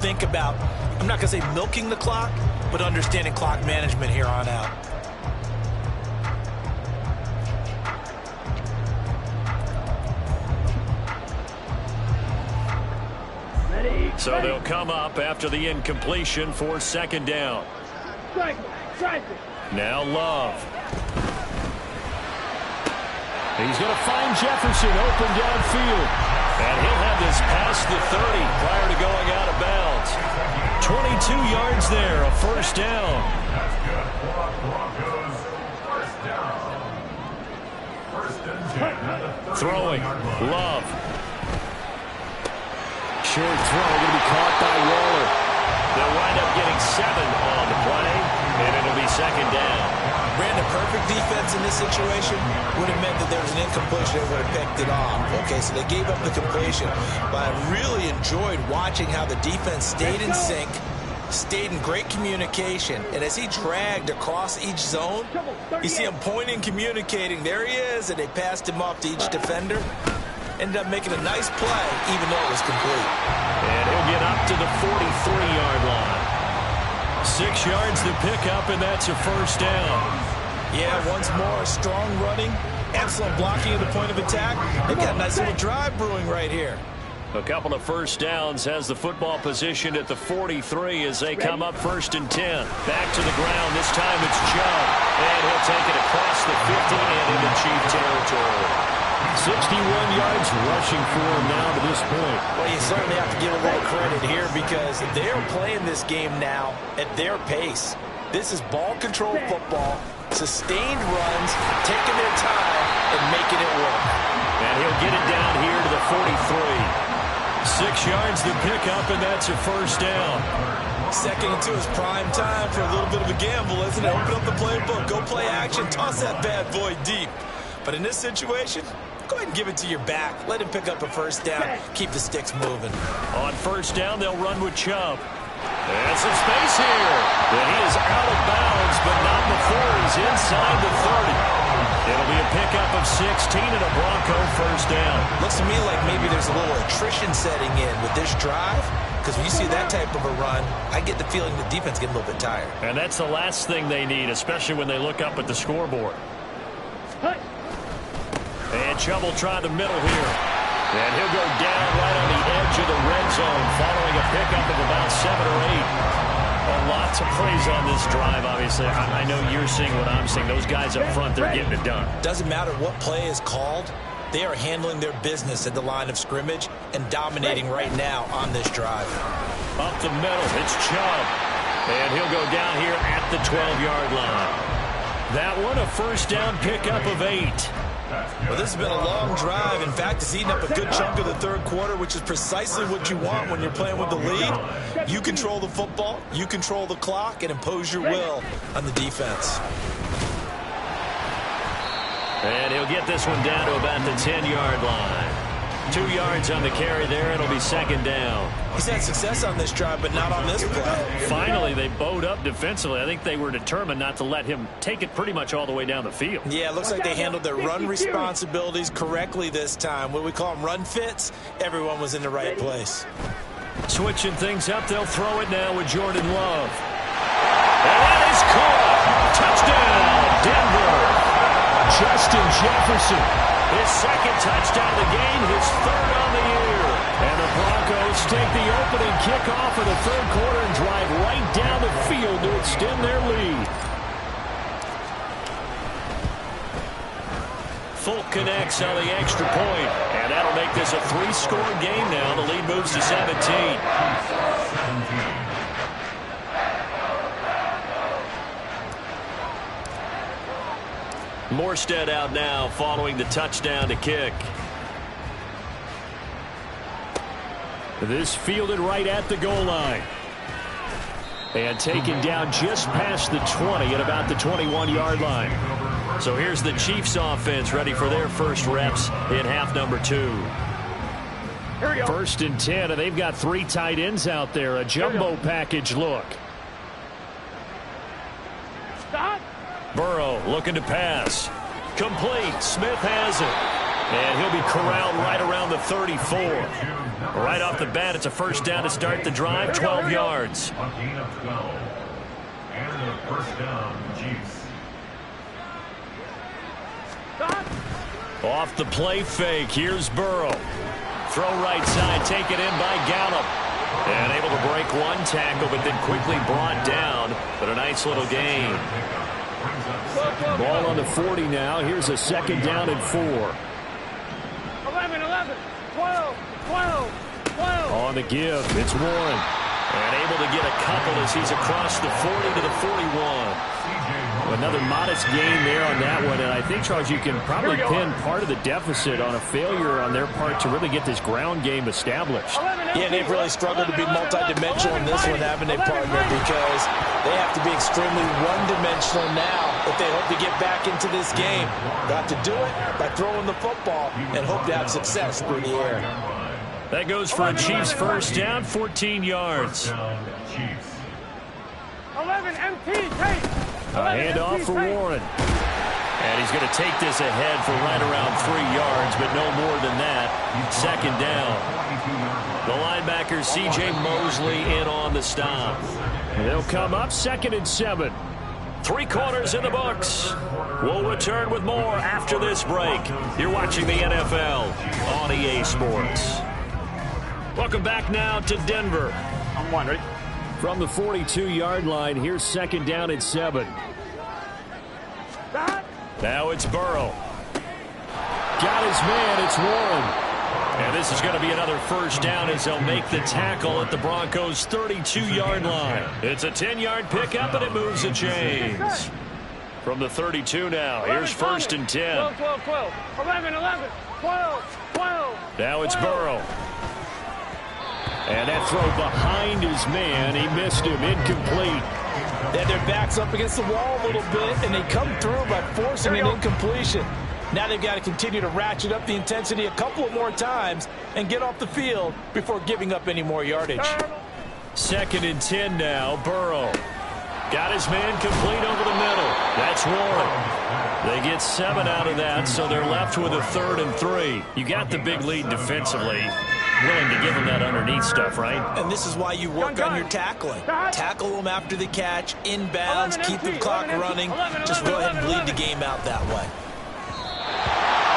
think about, I'm not going to say milking the clock, but understanding clock management here on out. So they'll come up after the incompletion for second down. Now Love. He's going to find Jefferson open downfield. And he'll have this past the 30 prior to going out of bounds. 22 yards there, a first down. Throwing, Love. Short throw, going to be caught by Waller. They'll wind up getting 7 on the play, and it'll be second down. Brandon, perfect defense in this situation would have meant that there was an incompletion that would have picked it off. Okay, so they gave up the completion, but I really enjoyed watching how the defense stayed in sync, stayed in great communication, and as he dragged across each zone, you see him pointing, communicating. There he is, and they passed him off to each defender. Ended up making a nice play, even though it was complete. And he'll get up to the 43-yard line. 6 yards to pick up, and that's a first down. Yeah, once more, strong running, excellent blocking at the point of attack. They've got a nice little drive brewing right here. A couple of first downs, has the football positioned at the 43 as they come up 1st and 10. Back to the ground. This time it's Chubb. And he'll take it across the 50 and into Chief territory. 61 yards rushing for him now to this point. Well, you certainly have to give a little credit here because they're playing this game now at their pace. This is ball control football, sustained runs, taking their time and making it work. And he'll get it down here to the 43. 6 yards to pick up, and that's a first down. 2nd and 2 is prime time for a little bit of a gamble, isn't it? Open up the playbook, go play action, toss that bad boy deep. But in this situation, go ahead and give it to your back. Let him pick up a first down. Keep the sticks moving. On first down, they'll run with Chubb. And some space here. And he is out of bounds, but not before he's inside the 30. It'll be a pickup of 16 and a Bronco first down. Looks to me like maybe there's a little attrition setting in with this drive. Because when you see that type of a run, I get the feeling the defense getting a little bit tired. And that's the last thing they need, especially when they look up at the scoreboard. And Chubb will try the middle here. And he'll go down right on the edge of the red zone following a pickup of about 7 or 8. Lots of praise on this drive, obviously. I know you're seeing what I'm seeing. Those guys up front, they're getting it done. Doesn't matter what play is called. They are handling their business at the line of scrimmage and dominating right now on this drive. Up the middle, it's Chubb. And he'll go down here at the 12-yard line. That one, a first down pickup of 8. Well, this has been a long drive. In fact, it's eaten up a good chunk of the third quarter, which is precisely what you want when you're playing with the lead. You control the football, you control the clock, and impose your will on the defense. And he'll get this one down to about the 10-yard line. 2 yards on the carry there. It'll be second down. He's had success on this drive, but not on this play. Finally, they bowed up defensively. I think they were determined not to let him take it pretty much all the way down the field. Yeah, it looks like they handled their run responsibilities correctly this time. What we call them run fits, everyone was in the right place. Switching things up, they'll throw it now with Jordan Love. And that is caught. Touchdown, Denver. Justin Jefferson. His second touchdown of the game, his 3rd on the year. And the Broncos take the opening kickoff of the third quarter and drive right down the field to extend their lead. Folk connects on the extra point, and that'll make this a 3-score game now. The lead moves to 17. Morstead out now following the touchdown to kick. This fielded right at the goal line. And taken down just past the 20 at about the 21-yard line. So here's the Chiefs offense ready for their first reps in half number 2. 1st and 10, and they've got 3 tight ends out there. A jumbo package look. Burrow looking to pass. Complete. Smith has it. And he'll be corralled right around the 34. Right off the bat, it's a first down to start the drive, 12 yards. A gain of 12. And a first down, Chiefs. Off the play fake, here's Burrow. Throw right side, taken in by Gallup. And able to break one tackle, but then quickly brought down. But a nice little gain. Ball on the 40 now. Here's a second down and 4. 11, 11, 12, 12, 12. On the give, it's Warren. And able to get a couple as he's across the 40 to the 41. Another modest gain there on that one, and I think, Charles, you can probably pin part of the deficit on a failure on their part to really get this ground game established. Yeah, they've really struggled to be multidimensional in this one, haven't they, partner? Because they have to be extremely one-dimensional now if they hope to get back into this game. Got to do it by throwing the football and hope to have success through the air. That goes for a Chiefs first down, 14 yards. 11 MT, take. A handoff for Warren. And he's going to take this ahead for right around 3 yards, but no more than that. Second down. The linebacker, C.J. Mosley, in on the stop. They'll come up 2nd and 7. 3 quarters in the books. We'll return with more after this break. You're watching the NFL on EA Sports. Welcome back now to Denver. I'm wondering. From the 42-yard line, here's 2nd down and 7. Now it's Burrow. Got his man, it's Warren. And this is going to be another first down as they'll make the tackle at the Broncos' 32-yard line. It's a 10-yard pickup, and it moves the chains. From the 32 now, here's 1st and 10. 12, 12, 12. 11, 11, 12, 12. Now it's Burrow. And that throw behind his man, he missed him, incomplete. They had their backs up against the wall a little bit, and they come through by forcing an incompletion. Now they've got to continue to ratchet up the intensity a couple of more times and get off the field before giving up any more yardage. 2nd and 10 now, Burrow. Got his man complete over the middle. That's Warren. They get 7 out of that, so they're left with a 3rd and 3. You got the big lead defensively. Willing to give them that underneath stuff, right? And this is why you work on your tackling. Tackle them after the catch, inbounds, keep the clock running. Just go ahead and bleed the game out that way.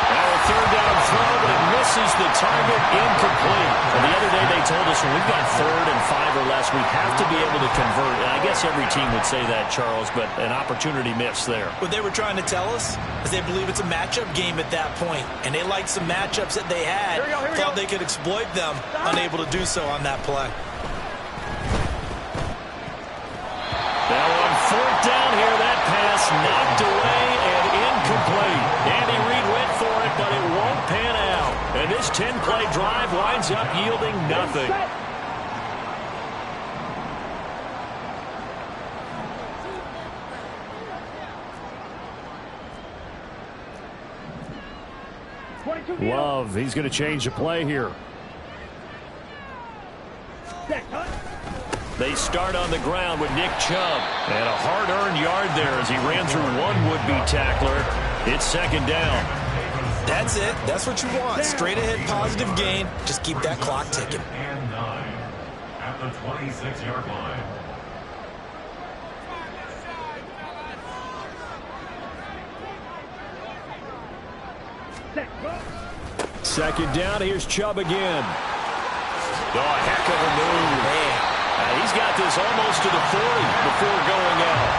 Now a 3rd down throw, but it misses the target, incomplete. And the other day they told us when we've got 3rd and 5 or less, we have to be able to convert. And I guess every team would say that, Charles, but an opportunity missed there. What they were trying to tell us is they believe it's a matchup game at that point, and they liked some matchups that they had, thought they could exploit them, unable to do so on that play. Now on 4th down here, that pass knocked away and incomplete. Andy Reid went for it, but it won't pan out. And this 10-play drive winds up yielding nothing. Love, he's going to change the play here. They start on the ground with Nick Chubb. And a hard-earned yard there as he ran through one would-be tackler. It's 2nd down. That's it. That's what you want. Straight ahead positive gain. Just keep that clock ticking. And 9 at the 26-yard line. Second down, here's Chubb again. Oh, a heck of a move. Man. He's got this almost to the 40 before going out.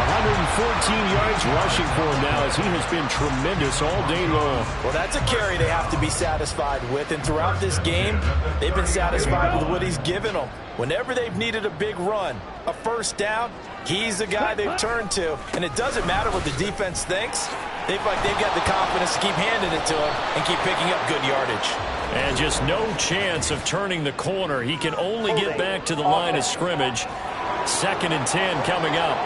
114 yards rushing for him now as he has been tremendous all day long. Well, that's a carry they have to be satisfied with, and throughout this game, they've been satisfied with what he's given them. Whenever they've needed a big run, a first down, he's the guy they've turned to, and it doesn't matter what the defense thinks. They feel like they've got the confidence to keep handing it to him and keep picking up good yardage. And just no chance of turning the corner. He can only get back to the line of scrimmage. 2nd and 10 coming up.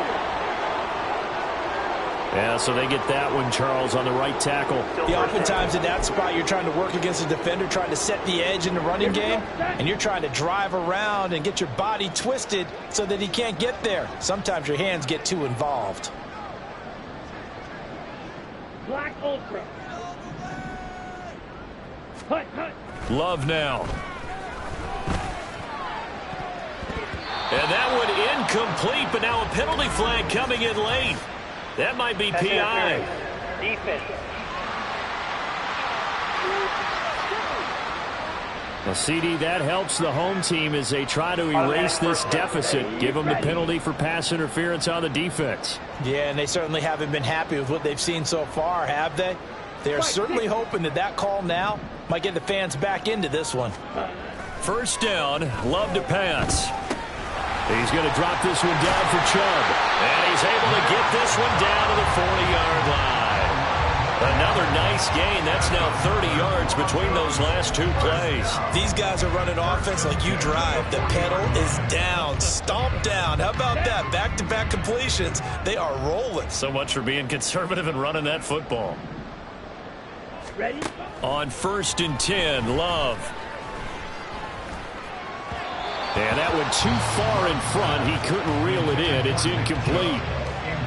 Yeah, so they get that one, Charles, on the right tackle. Yeah, oftentimes in that spot, you're trying to work against a defender, trying to set the edge in the running game, and you're trying to drive around and get your body twisted so that he can't get there. Sometimes your hands get too involved. Black Ultra. Love now. And that one incomplete, but now a penalty flag coming in late. That might be PI. Defense. Well, CD, that helps the home team as they try to erase this deficit. Give them the penalty for pass interference on the defense. Yeah, and they certainly haven't been happy with what they've seen so far, have they? They're certainly hoping that that call now might get the fans back into this one. First down, Love to pass. He's going to drop this one down for Chubb. And he's able to get this one down to the 40-yard line. Another nice gain. That's now 30 yards between those last two plays. These guys are running offense like you drive. The pedal is down, stomped down. How about that? Back-to-back completions. They are rolling. So much for being conservative and running that football. Ready? On 1st and 10, Love. And that one too far in front. He couldn't reel it in. It's incomplete.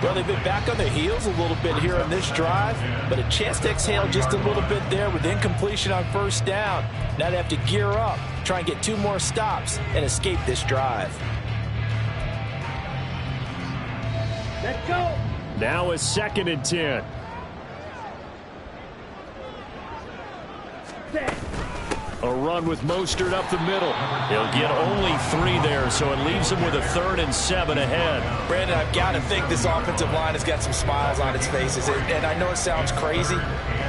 Well, they've been back on their heels a little bit here on this drive, but a chance to exhale just a little bit there with incompletion on 1st down. Now they have to gear up, try and get 2 more stops, and escape this drive. Let's go. Now a 2nd and 10. A run with Mostert up the middle. He'll get only 3 there, so it leaves him with a 3rd and 7 ahead. Brandon, I've got to think this offensive line has got some smiles on its faces. And I know it sounds crazy,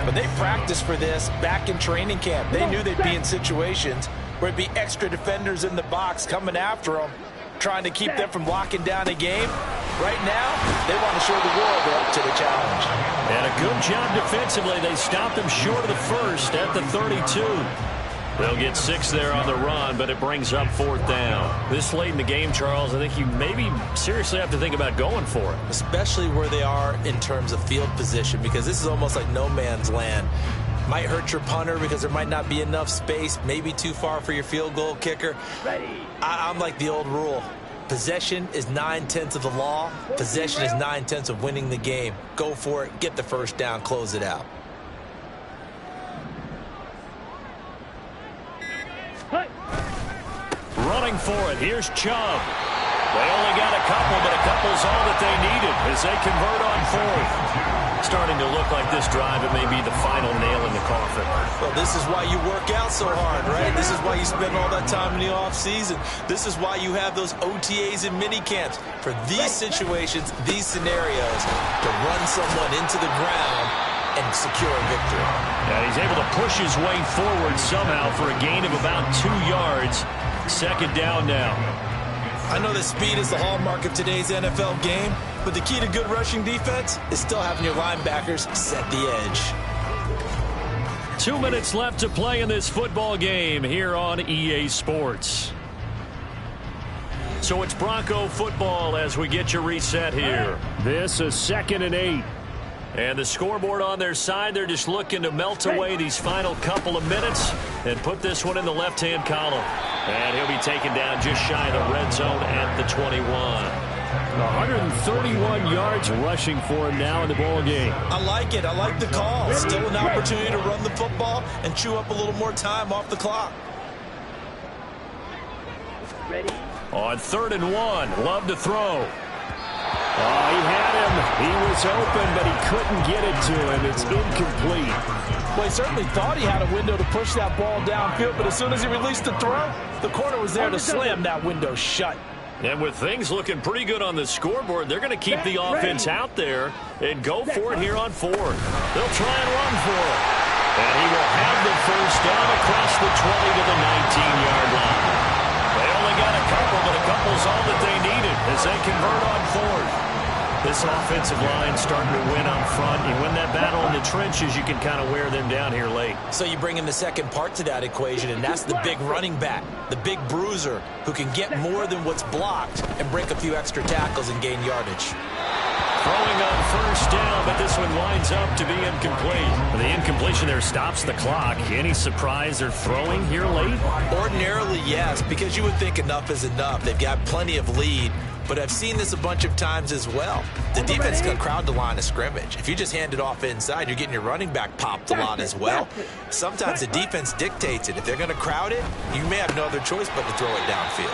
but they practiced for this back in training camp. They knew they'd be in situations where it'd be extra defenders in the box coming after them, trying to keep them from locking down a game. Right now, they want to show the world they're up to the challenge. And a good job defensively. They stopped him short of the 1st at the 32. They'll get 6 there on the run, but it brings up 4th down. This late in the game, Charles, I think you maybe seriously have to think about going for it. Especially where they are in terms of field position, because this is almost like no man's land. Might hurt your punter because there might not be enough space, maybe too far for your field goal kicker. I'm like the old rule. Possession is 9/10 of the law. Possession is 9/10 of winning the game. Go for it, get the 1st down, close it out. Running for it. Here's Chubb. They only got a couple, but a couple's all that they needed as they convert on 4th. Starting to look like this drive, it may be the final nail in the coffin. Well, this is why you work out so hard, right? This is why you spend all that time in the offseason. This is why you have those OTAs and mini camps. For these situations, these scenarios, to run someone into the ground and secure a victory. Yeah, he's able to push his way forward somehow for a gain of about 2 yards. 2nd down now. I know that speed is the hallmark of today's NFL game, but the key to good rushing defense is still having your linebackers set the edge. 2 minutes left to play in this football game here on EA Sports. So it's Bronco football as we get you reset here. This is 2nd and 8. And the scoreboard on their side, they're just looking to melt away these final couple of minutes and put this one in the left-hand column. And he'll be taken down just shy of the red zone at the 21. 131 yards rushing for him now in the ball game. I like it. I like the call. Still an opportunity to run the football and chew up a little more time off the clock. Ready? On 3rd and 1, Love to throw. Oh, he had him. He was open, but he couldn't get it to him. It's incomplete. Well, he certainly thought he had a window to push that ball downfield, but as soon as he released the throw, the corner was there to slam that window shut. And with things looking pretty good on the scoreboard, they're going to keep the offense out there and go for it here on 4th. They'll try and run for it. And he will have the 1st down across the 20 to the 19-yard line. They only got a couple, but a couple's all that they needed as they convert on 4th. This offensive line starting to win on front. You win that battle in the trenches, you can kind of wear them down here late. So you bring in the second part to that equation, and that's the big running back, the big bruiser, who can get more than what's blocked and break a few extra tackles and gain yardage. Throwing on first down, but this one winds up to be incomplete. The incompletion there stops the clock. Any surprise they're throwing here late? Ordinarily, yes, because you would think enough is enough. They've got plenty of lead, but I've seen this a bunch of times as well. The defense is going to crowd the line of scrimmage. If you just hand it off inside, you're getting your running back popped a lot as well. Sometimes the defense dictates it. If they're going to crowd it, you may have no other choice but to throw it downfield.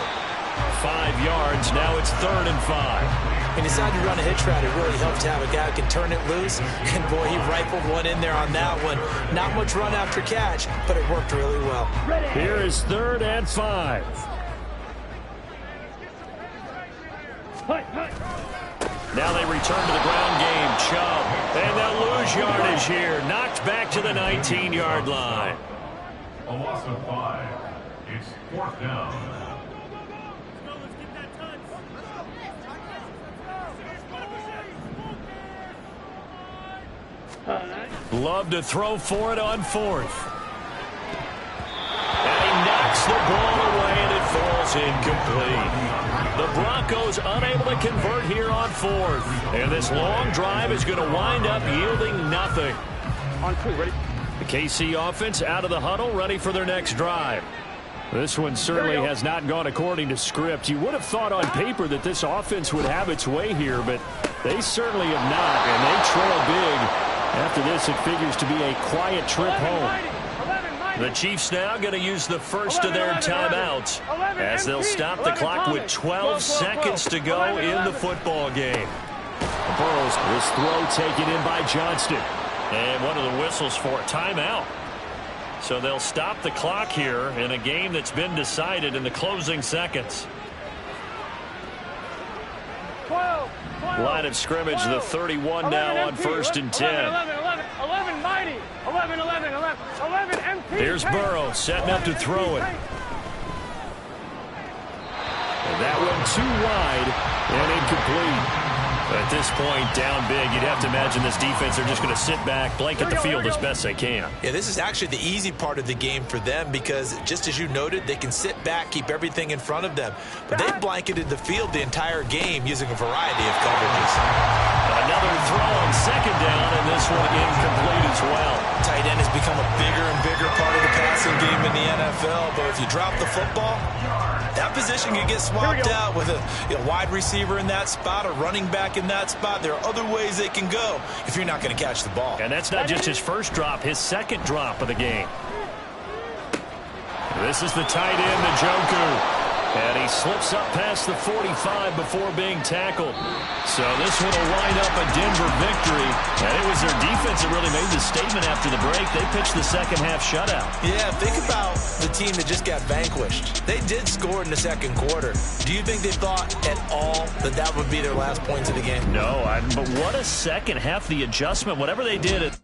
5 yards, now it's 3rd and 5. When you decide to run a hitch route, it really helps to have a guy who can turn it loose. And boy, he rifled one in there on that one. Not much run after catch, but it worked really well. Here is 3rd and 5. Now they return to the ground game. Chubb. And they'll lose yardage here. Knocked back to the 19-yard line. A loss of 5. It's 4th down. Love to throw for it on 4th. And he knocks the ball away, and it falls incomplete. The Broncos unable to convert here on 4th. And this long drive is going to wind up yielding nothing. On 2, ready? The KC offense out of the huddle, ready for their next drive. This one certainly has not gone according to script. You would have thought on paper that this offense would have its way here, but they certainly have not, and they trail big. After this, it figures to be a quiet trip home. The Chiefs now going to use the first of their timeouts as they'll stop the clock with 12 seconds to go in the football game. Burrows, this throw taken in by Johnston. And one of the whistles for a timeout. So they'll stop the clock here in a game that's been decided in the closing seconds. 12. Line of scrimmage, the 31 now on 1st and 10. 11, mighty. 11, empty. Here's Burrow setting up to throw it. And that one too wide and incomplete. At this point, down big, you'd have to imagine this defense are just going to sit back, blanket the field as best they can. Yeah, this is actually the easy part of the game for them because, just as you noted, they can sit back, keep everything in front of them. But they've blanketed the field the entire game using a variety of coverages. Another throw on 2nd down, and this one incomplete as well. Tight end has become a bigger and bigger part of the passing game in the NFL, but if you drop the football, that position can get swapped out with a wide receiver in that spot, a running back in that spot. There are other ways they can go if you're not going to catch the ball. And that's not just his first drop, his 2nd drop of the game. This is the tight end, Njoku. And he slips up past the 45 before being tackled. So this one will wind up a Denver victory. And it was their defense that really made the statement after the break. They pitched the second half shutout. Yeah, think about the team that just got vanquished. They did score in the 2nd quarter. Do you think they thought at all that that would be their last points of the game? No, but what a second half, the adjustment, whatever they did.